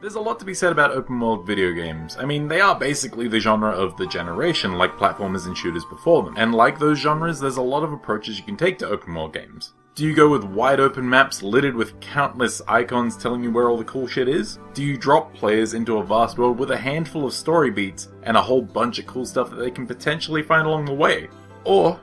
There's a lot to be said about open world video games. I mean, they are basically the genre of the generation, like platformers and shooters before them. And like those genres, there's a lot of approaches you can take to open world games. Do you go with wide open maps littered with countless icons telling you where all the cool shit is? Do you drop players into a vast world with a handful of story beats and a whole bunch of cool stuff that they can potentially find along the way? Or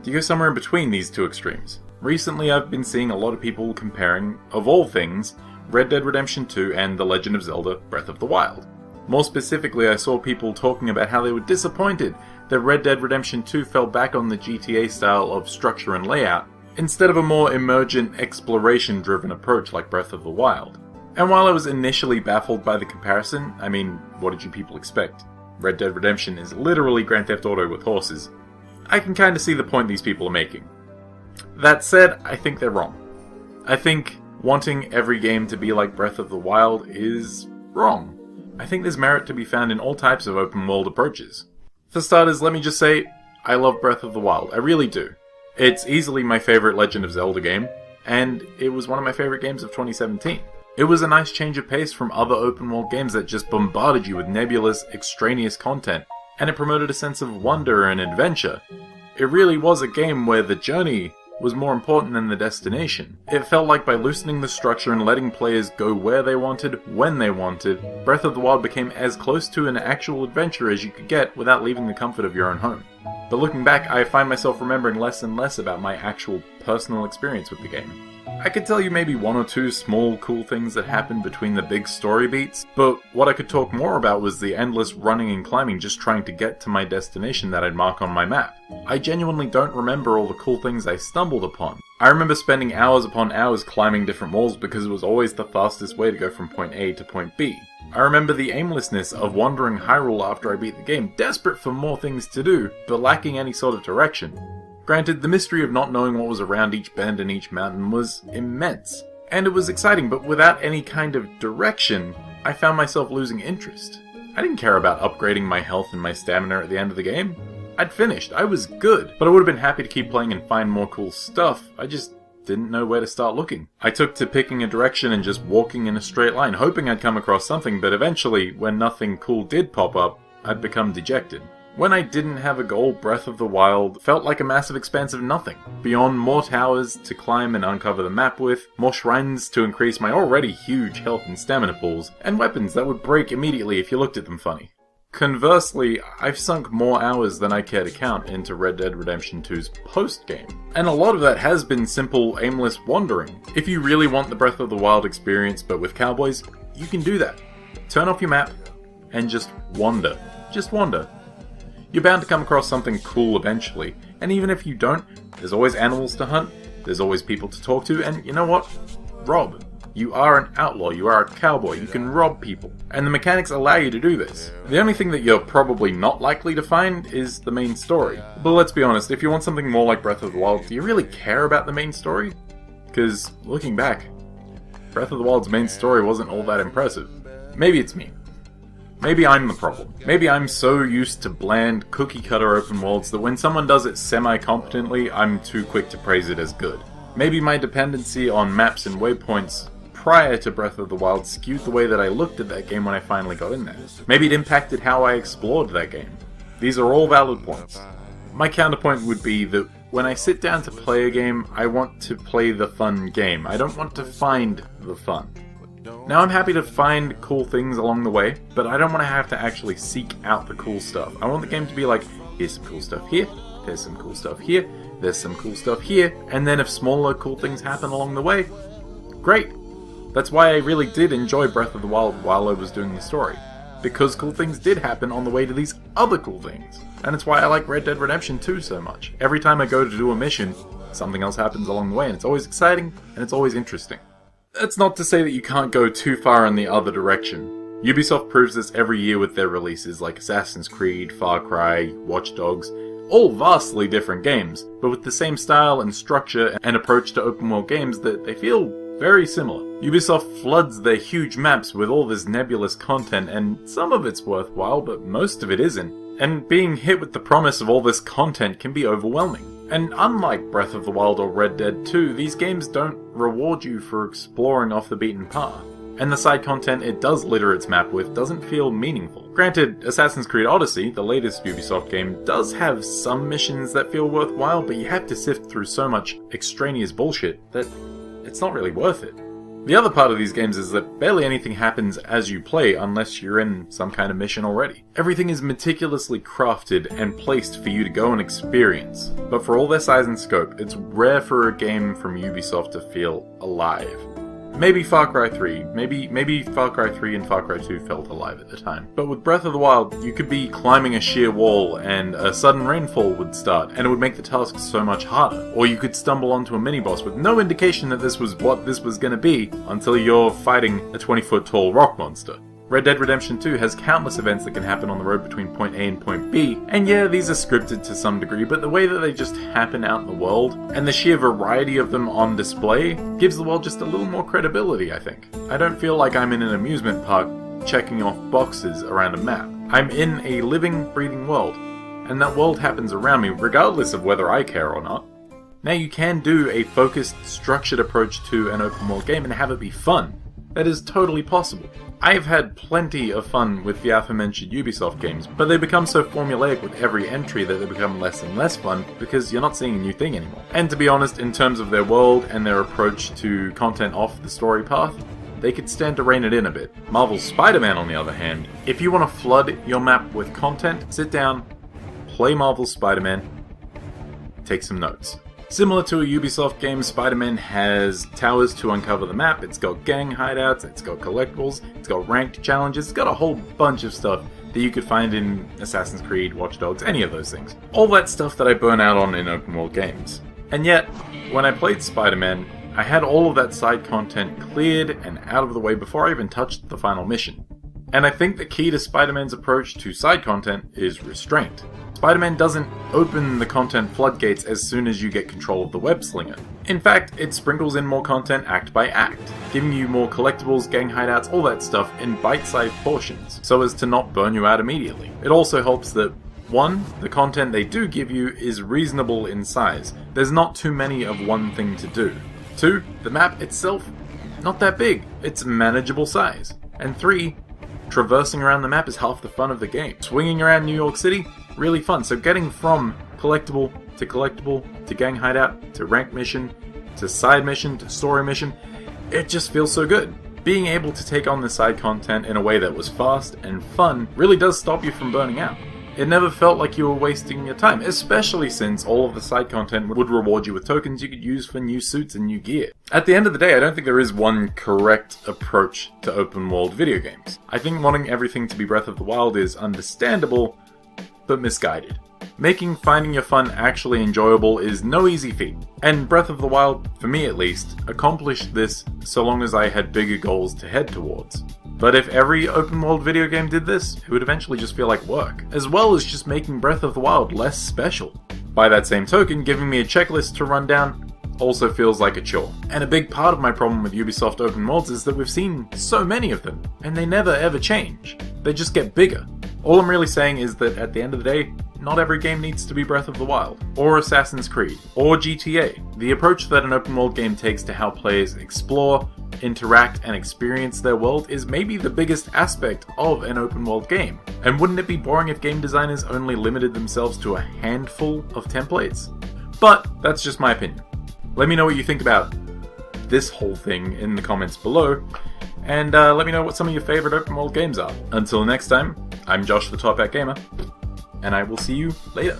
do you go somewhere in between these two extremes? Recently I've been seeing a lot of people comparing, of all things, Red Dead Redemption 2 and The Legend of Zelda Breath of the Wild. More specifically, I saw people talking about how they were disappointed that Red Dead Redemption 2 fell back on the GTA style of structure and layout, instead of a more emergent, exploration-driven approach like Breath of the Wild. And while I was initially baffled by the comparison, I mean, what did you people expect? Red Dead Redemption is literally Grand Theft Auto with horses. I can kinda see the point these people are making. That said, I think they're wrong. I think wanting every game to be like Breath of the Wild is wrong. I think there's merit to be found in all types of open world approaches. For starters, let me just say, I love Breath of the Wild, I really do. It's easily my favourite Legend of Zelda game, and it was one of my favourite games of 2017. It was a nice change of pace from other open world games that just bombarded you with nebulous, extraneous content, and it promoted a sense of wonder and adventure. It really was a game where the journey was more important than the destination. It felt like by loosening the structure and letting players go where they wanted, when they wanted, Breath of the Wild became as close to an actual adventure as you could get without leaving the comfort of your own home. But looking back, I find myself remembering less and less about my actual personal experience with the game. I could tell you maybe one or two small cool things that happened between the big story beats, but what I could talk more about was the endless running and climbing just trying to get to my destination that I'd mark on my map. I genuinely don't remember all the cool things I stumbled upon. I remember spending hours upon hours climbing different walls because it was always the fastest way to go from point A to point B. I remember the aimlessness of wandering Hyrule after I beat the game, desperate for more things to do, but lacking any sort of direction. Granted, the mystery of not knowing what was around each bend and each mountain was immense. And it was exciting, but without any kind of direction, I found myself losing interest. I didn't care about upgrading my health and my stamina at the end of the game. I'd finished, I was good, but I would have been happy to keep playing and find more cool stuff. I just didn't know where to start looking. I took to picking a direction and just walking in a straight line, hoping I'd come across something, but eventually, when nothing cool did pop up, I'd become dejected. When I didn't have a goal, Breath of the Wild felt like a massive expanse of nothing. Beyond more towers to climb and uncover the map with, more shrines to increase my already huge health and stamina pools, and weapons that would break immediately if you looked at them funny. Conversely, I've sunk more hours than I care to count into Red Dead Redemption 2's post-game. And a lot of that has been simple, aimless wandering. If you really want the Breath of the Wild experience but with cowboys, you can do that. Turn off your map and just wander. Just wander. You're bound to come across something cool eventually, and even if you don't, there's always animals to hunt, there's always people to talk to, and you know what? Rob. You are an outlaw, you are a cowboy, you can rob people, and the mechanics allow you to do this. The only thing that you're probably not likely to find is the main story. But let's be honest, if you want something more like Breath of the Wild, do you really care about the main story? Because, looking back, Breath of the Wild's main story wasn't all that impressive. Maybe it's me. Maybe I'm the problem. Maybe I'm so used to bland, cookie-cutter open worlds that when someone does it semi-competently, I'm too quick to praise it as good. Maybe my dependency on maps and waypoints prior to Breath of the Wild skewed the way that I looked at that game when I finally got in there. Maybe it impacted how I explored that game. These are all valid points. My counterpoint would be that when I sit down to play a game, I want to play the fun game. I don't want to find the fun. Now I'm happy to find cool things along the way, but I don't want to have to actually seek out the cool stuff. I want the game to be like, here's some cool stuff here, there's some cool stuff here, there's some cool stuff here, and then if smaller cool things happen along the way, great. That's why I really did enjoy Breath of the Wild while I was doing the story. Because cool things did happen on the way to these other cool things. And it's why I like Red Dead Redemption 2 so much. Every time I go to do a mission, something else happens along the way, and it's always exciting, and it's always interesting. That's not to say that you can't go too far in the other direction. Ubisoft proves this every year with their releases like Assassin's Creed, Far Cry, Watch Dogs, all vastly different games, but with the same style and structure and approach to open world games that they feel very similar. Ubisoft floods their huge maps with all this nebulous content, and some of it's worthwhile, but most of it isn't. And being hit with the promise of all this content can be overwhelming. And unlike Breath of the Wild or Red Dead 2, these games don't reward you for exploring off the beaten path. and the side content it does litter its map with doesn't feel meaningful. Granted, Assassin's Creed Odyssey, the latest Ubisoft game, does have some missions that feel worthwhile, but you have to sift through so much extraneous bullshit that it's not really worth it. The other part of these games is that barely anything happens as you play unless you're in some kind of mission already. Everything is meticulously crafted and placed for you to go and experience. But for all their size and scope, it's rare for a game from Ubisoft to feel alive. Maybe Far Cry 3, maybe Far Cry 3 and Far Cry 2 felt alive at the time. But with Breath of the Wild, you could be climbing a sheer wall and a sudden rainfall would start, and it would make the task so much harder. Or you could stumble onto a mini-boss with no indication that this was what this was gonna be until you're fighting a 20-foot tall rock monster. Red Dead Redemption 2 has countless events that can happen on the road between point A and point B, and yeah, these are scripted to some degree, but the way that they just happen out in the world, and the sheer variety of them on display, gives the world just a little more credibility, I think. I don't feel like I'm in an amusement park checking off boxes around a map. I'm in a living, breathing world, and that world happens around me regardless of whether I care or not. Now you can do a focused, structured approach to an open world game and have it be fun. That is totally possible. I've had plenty of fun with the aforementioned Ubisoft games, but they become so formulaic with every entry that they become less and less fun because you're not seeing a new thing anymore. And to be honest, in terms of their world and their approach to content off the story path, they could stand to rein it in a bit. Marvel's Spider-Man, on the other hand, if you want to flood your map with content, sit down, play Marvel's Spider-Man, take some notes. Similar to a Ubisoft game, Spider-Man has towers to uncover the map, it's got gang hideouts, it's got collectibles, it's got ranked challenges, it's got a whole bunch of stuff that you could find in Assassin's Creed, Watch Dogs, any of those things. All that stuff that I burn out on in open world games. And yet, when I played Spider-Man, I had all of that side content cleared and out of the way before I even touched the final mission. And I think the key to Spider-Man's approach to side content is restraint. Spider-Man doesn't open the content floodgates as soon as you get control of the web slinger. In fact, it sprinkles in more content act by act, giving you more collectibles, gang hideouts, all that stuff in bite-sized portions, so as to not burn you out immediately. It also helps that 1. The content they do give you is reasonable in size. There's not too many of one thing to do. 2. The map itself, not that big. It's manageable size. And 3. Traversing around the map is half the fun of the game. Swinging around New York City, really fun. So getting from collectible to gang hideout to rank mission to side mission to story mission, it just feels so good. Being able to take on the side content in a way that was fast and fun really does stop you from burning out. It never felt like you were wasting your time, especially since all of the side content would reward you with tokens you could use for new suits and new gear. At the end of the day, I don't think there is one correct approach to open world video games. I think wanting everything to be Breath of the Wild is understandable, but misguided. Making finding your fun actually enjoyable is no easy feat, and Breath of the Wild, for me at least, accomplished this so long as I had bigger goals to head towards. But if every open world video game did this, it would eventually just feel like work, as well as just making Breath of the Wild less special. By that same token, giving me a checklist to run down also feels like a chore. And a big part of my problem with Ubisoft open worlds is that we've seen so many of them, and they never ever change. They just get bigger. All I'm really saying is that at the end of the day, not every game needs to be Breath of the Wild, or Assassin's Creed, or GTA. The approach that an open world game takes to how players explore, interact, and experience their world is maybe the biggest aspect of an open world game. And wouldn't it be boring if game designers only limited themselves to a handful of templates? But that's just my opinion. Let me know what you think about this whole thing in the comments below, and let me know what some of your favorite open world games are. Until next time, I'm Josh the TopHat Gamer, and I will see you later.